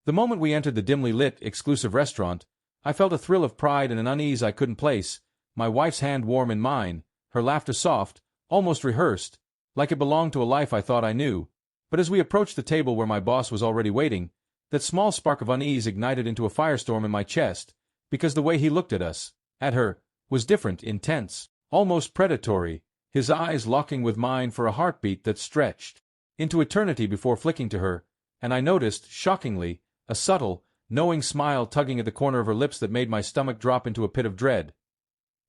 The moment we entered the dimly lit, exclusive restaurant, I felt a thrill of pride and an unease I couldn't place, my wife's hand warm in mine, her laughter soft, almost rehearsed, like it belonged to a life I thought I knew. But as we approached the table where my boss was already waiting, that small spark of unease ignited into a firestorm in my chest, because the way he looked at us, at her, was different, intense, almost predatory, his eyes locking with mine for a heartbeat that stretched into eternity before flicking to her, and I noticed, shockingly, a subtle, knowing smile tugging at the corner of her lips that made my stomach drop into a pit of dread.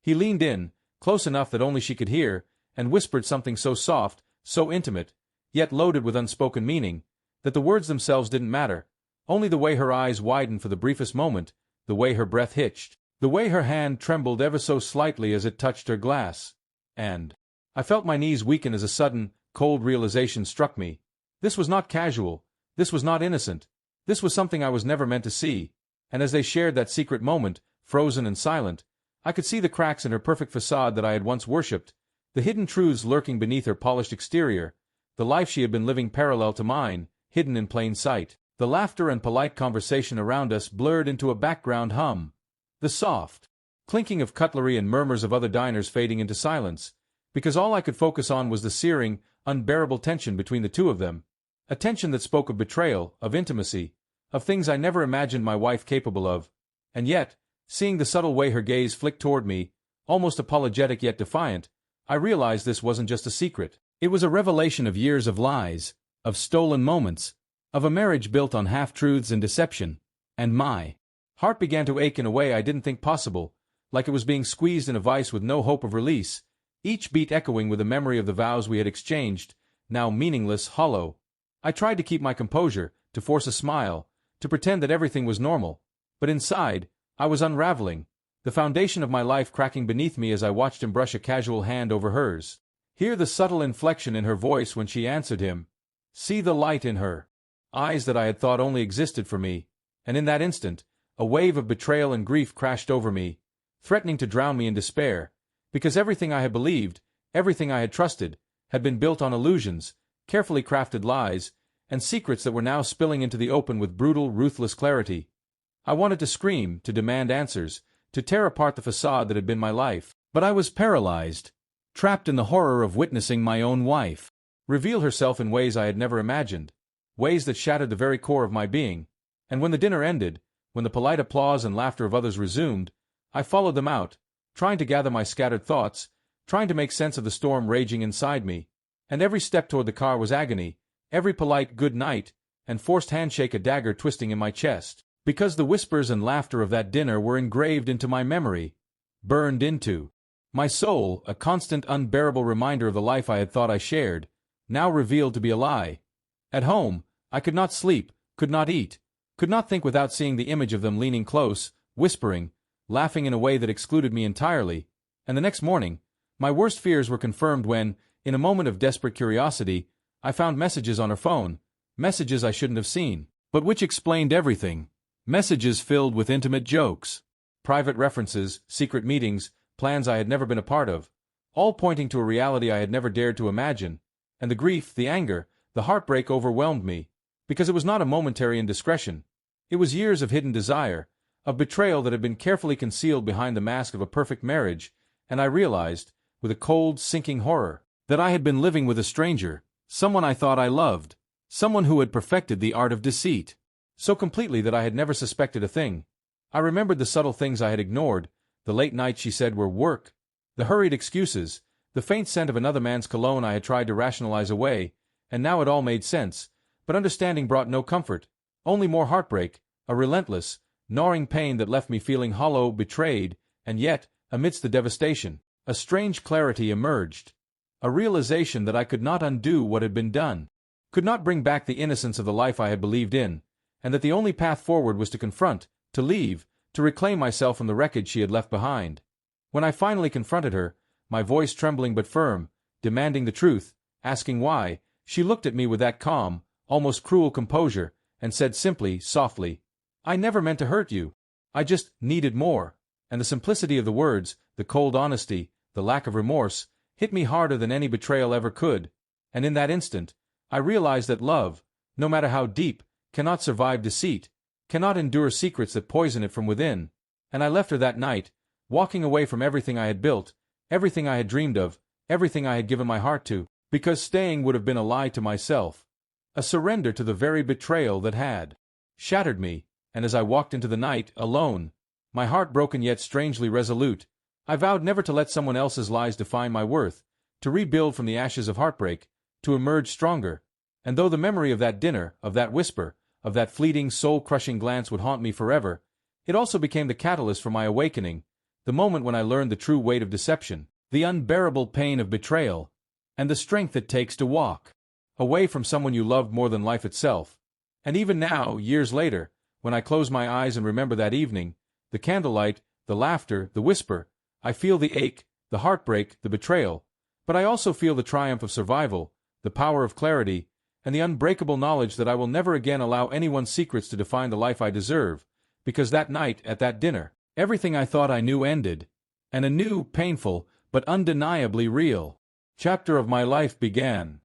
He leaned in, close enough that only she could hear, and whispered something so soft, so intimate, yet loaded with unspoken meaning, that the words themselves didn't matter, only the way her eyes widened for the briefest moment, the way her breath hitched, the way her hand trembled ever so slightly as it touched her glass. And I felt my knees weaken as a sudden, cold realization struck me. This was not casual, this was not innocent, this was something I was never meant to see, and as they shared that secret moment, frozen and silent, I could see the cracks in her perfect facade that I had once worshipped, the hidden truths lurking beneath her polished exterior, the life she had been living parallel to mine, hidden in plain sight. The laughter and polite conversation around us blurred into a background hum, the soft clinking of cutlery and murmurs of other diners fading into silence, because all I could focus on was the searing, unbearable tension between the two of them, a tension that spoke of betrayal, of intimacy, of things I never imagined my wife capable of, and yet, seeing the subtle way her gaze flicked toward me, almost apologetic yet defiant, I realized this wasn't just a secret. It was a revelation of years of lies, of stolen moments, of a marriage built on half-truths and deception, and my heart began to ache in a way I didn't think possible, like it was being squeezed in a vice with no hope of release, each beat echoing with the memory of the vows we had exchanged, now meaningless, hollow. I tried to keep my composure, to force a smile, to pretend that everything was normal, but inside, I was unraveling, the foundation of my life cracking beneath me as I watched him brush a casual hand over hers. Hear the subtle inflection in her voice when she answered him. See the light in her eyes that I had thought only existed for me, and in that instant, a wave of betrayal and grief crashed over me, threatening to drown me in despair, because everything I had believed, everything I had trusted, had been built on illusions, carefully crafted lies, and secrets that were now spilling into the open with brutal, ruthless clarity. I wanted to scream, to demand answers, to tear apart the facade that had been my life, but I was paralyzed, trapped in the horror of witnessing my own wife reveal herself in ways I had never imagined, ways that shattered the very core of my being, and when the dinner ended, when the polite applause and laughter of others resumed, I followed them out, trying to gather my scattered thoughts, trying to make sense of the storm raging inside me, and every step toward the car was agony, every polite good night and forced handshake a dagger twisting in my chest, because the whispers and laughter of that dinner were engraved into my memory, burned into my soul, a constant unbearable reminder of the life I had thought I shared, now revealed to be a lie. At home, I could not sleep, could not eat, could not think without seeing the image of them leaning close, whispering, laughing in a way that excluded me entirely, and the next morning, my worst fears were confirmed when, in a moment of desperate curiosity, I found messages on her phone, messages I shouldn't have seen, but which explained everything, messages filled with intimate jokes, private references, secret meetings, plans I had never been a part of, all pointing to a reality I had never dared to imagine, and the grief, the anger, the heartbreak overwhelmed me, because it was not a momentary indiscretion. It was years of hidden desire, of betrayal that had been carefully concealed behind the mask of a perfect marriage, and I realized, with a cold, sinking horror, that I had been living with a stranger, someone I thought I loved, someone who had perfected the art of deceit, so completely that I had never suspected a thing. I remembered the subtle things I had ignored, the late nights she said were work, the hurried excuses, the faint scent of another man's cologne I had tried to rationalize away, and now it all made sense, but understanding brought no comfort, only more heartbreak, a relentless, gnawing pain that left me feeling hollow, betrayed, and yet, amidst the devastation, a strange clarity emerged, a realization that I could not undo what had been done, could not bring back the innocence of the life I had believed in, and that the only path forward was to confront, to leave, to reclaim myself from the wreckage she had left behind. When I finally confronted her, my voice trembling but firm, demanding the truth, asking why, she looked at me with that calm, almost cruel composure, and said simply, softly, "I never meant to hurt you. I just needed more." And the simplicity of the words, the cold honesty, the lack of remorse, hit me harder than any betrayal ever could, and in that instant, I realized that love, no matter how deep, cannot survive deceit, cannot endure secrets that poison it from within. And I left her that night, walking away from everything I had built, everything I had dreamed of, everything I had given my heart to, because staying would have been a lie to myself, a surrender to the very betrayal that had shattered me. And as I walked into the night, alone, my heart broken yet strangely resolute, I vowed never to let someone else's lies define my worth, to rebuild from the ashes of heartbreak, to emerge stronger. And though the memory of that dinner, of that whisper, of that fleeting, soul-crushing glance would haunt me forever, it also became the catalyst for my awakening, the moment when I learned the true weight of deception, the unbearable pain of betrayal, and the strength it takes to walk away from someone you loved more than life itself. And even now, years later, when I close my eyes and remember that evening, the candlelight, the laughter, the whisper, I feel the ache, the heartbreak, the betrayal, but I also feel the triumph of survival, the power of clarity, and the unbreakable knowledge that I will never again allow anyone's secrets to define the life I deserve, because that night, at that dinner, everything I thought I knew ended, and a new, painful, but undeniably real chapter of my life began.